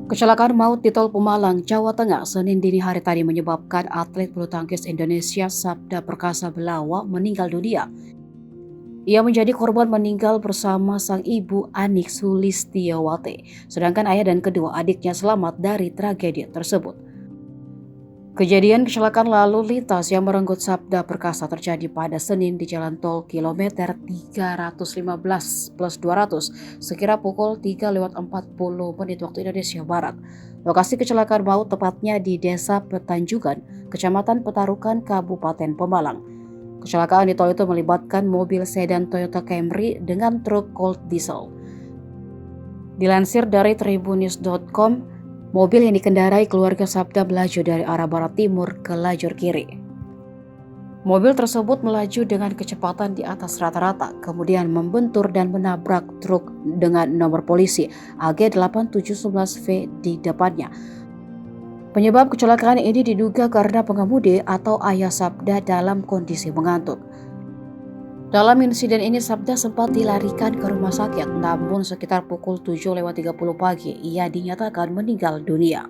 Kecelakaan maut di Tol Pemalang, Jawa Tengah, Senin dini hari tadi menyebabkan atlet bulu tangkis Indonesia Sabda Perkasa Belawa meninggal dunia. Ia menjadi korban meninggal bersama sang ibu Anik Sulistiawati, sedangkan ayah dan kedua adiknya selamat dari tragedi tersebut. Kejadian kecelakaan lalu lintas yang merenggut Sabda Perkasa terjadi pada Senin di Jalan Tol kilometer 315 plus 200 sekira pukul 3:40 waktu Indonesia Barat. Lokasi kecelakaan maut tepatnya di Desa Petanjugan, Kecamatan Petarukan, Kabupaten Pemalang. Kecelakaan di tol itu melibatkan mobil sedan Toyota Camry dengan truk Colt diesel. Dilansir dari Tribunnews.com, mobil yang dikendarai keluarga Sabda melaju dari arah barat timur ke lajur kiri. Mobil tersebut melaju dengan kecepatan di atas rata-rata, kemudian membentur dan menabrak truk dengan nomor polisi AG8711V di depannya. Penyebab kecelakaan ini diduga karena pengemudi atau ayah Sabda dalam kondisi mengantuk. Dalam insiden ini Sabda sempat dilarikan ke rumah sakit, namun sekitar pukul 7:30 pagi ia dinyatakan meninggal dunia.